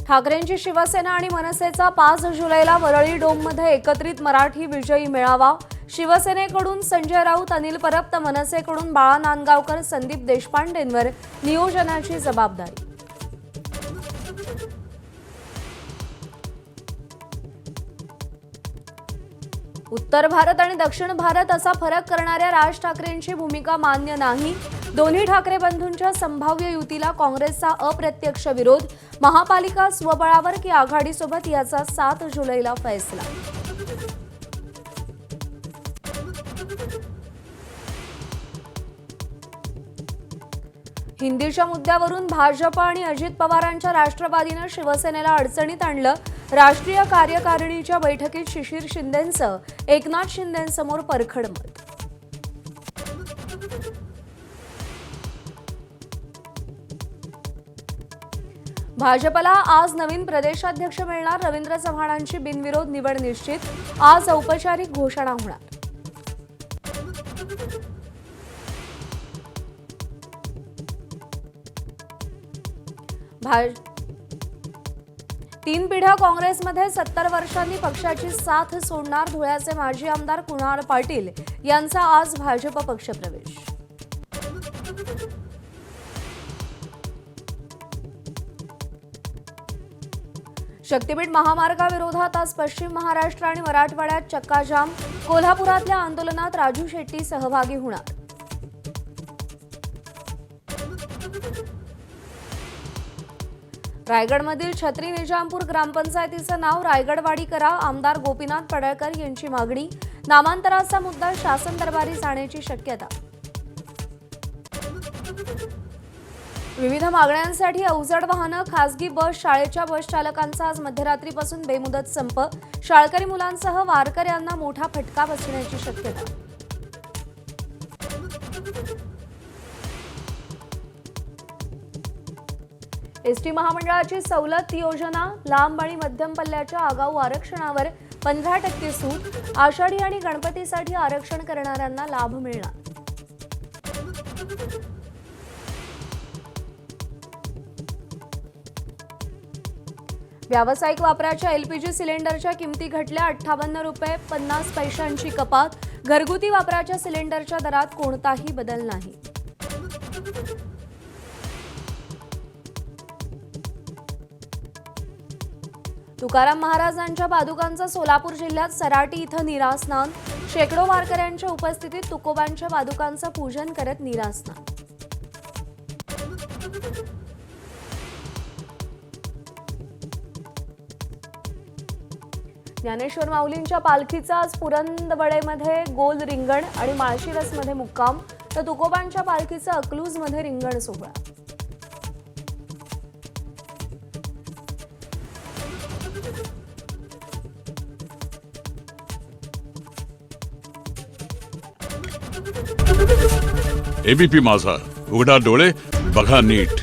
ठाकरेंची शिवसेना आणि मनसेचा 5 जुलैला वरळी डोममध्ये एकत्रित मराठी विजयी मेळावा। शिवसेनेकडून संजय राऊत, अनिल परब तर मनसेकडून बाळा नांदगावकर, संदीप देशपांडेंवर नियोजनाची जबाबदारी। उत्तर भारत आणि दक्षिण भारत असा फरक करणाऱ्या राज ठाकरेंची भूमिका मान्य नाही। दोन्ही ठाकरे बंधूंच्या संभाव्य युतीला काँग्रेसचा अप्रत्यक्ष विरोध। महापालिका स्वबळावर की आघाडीसोबत याचा 7 जुलैला फैसला। हिंदीच्या मुद्द्यावरून भाजप आणि अजित पवारांच्या राष्ट्रवादीने शिवसेनेला अडचणीत आणलं। राष्ट्रीय कार्यकारिणीच्या बैठकीत शिशिर शिंदेंचं एकनाथ शिंदेंसमोर परखड मत। भाजपला आज नवीन प्रदेशाध्यक्ष मिळणार। रवींद्र चव्हाणांची बिनविरोध निवड निश्चित। आज औपचारिक घोषणा होणार। तीन पिढ्या काँग्रेसमध्ये 70 वर्षांनी पक्षाची साथ सोडणार। धुळ्याचे माजी आमदार कुणाल पाटील यांचा आज भाजप पक्षप्रवेश। शक्तीपीठ महामार्गाविरोधात आज पश्चिम महाराष्ट्र आणि मराठवाड्यात चक्काजाम। कोल्हापुरातल्या आंदोलनात राजू शेट्टी सहभागी होणार। रायगडमधील छत्री निजामपूर ग्रामपंचायतीचं नाव रायगडवाडी करा। आमदार गोपीनाथ पडळकर यांची मागणी। नामांतराचा मुद्दा शासन दरबारी जाण्याची शक्यता। विविध मागण्यांसाठी अवजड वाहनं, खासगी बस, शाळेच्या बस चालकांचा आज मध्यरात्रीपासून बेमुदत संप। शाळकरी मुलांसह वारकऱ्यांना मोठा फटका बसण्याची शक्यता। एसटी महामंडळाची सवलत योजना, लांब आणि मध्यम पल्ल्याच्या आगाऊ आरक्षणावर 15% सूट। आषाढी आणि गणपतीसाठी आरक्षण करणाऱ्यांना लाभ मिळणार। व्यावसायिक वापराच्या एलपीजी सिलेंडरच्या किमती घटल्या। 58 रुपये 50 पैशांची कपात। घरगुती वापराच्या सिलेंडरच्या दरात कोणताही बदल नाही। तुकाराम महाराजांच्या पादुकांचा सोलापूर जिल्ह्यात सराटी इथं निरास्नान। शेकडो वारकऱ्यांच्या उपस्थितीत तुकोबांच्या पादुकांचं पूजन करत निरास्नान। ज्ञानेश्वर माऊलींच्या पालखीचा आज पुरंदवडेमध्ये गोल रिंगण आणि माळशिरसमध्ये मुक्काम, तर तुकोबांच्या पालखीचं अकलूजमध्ये रिंगण सोहळा। एबीपी माझा, उघडा डोळे बघा नीट।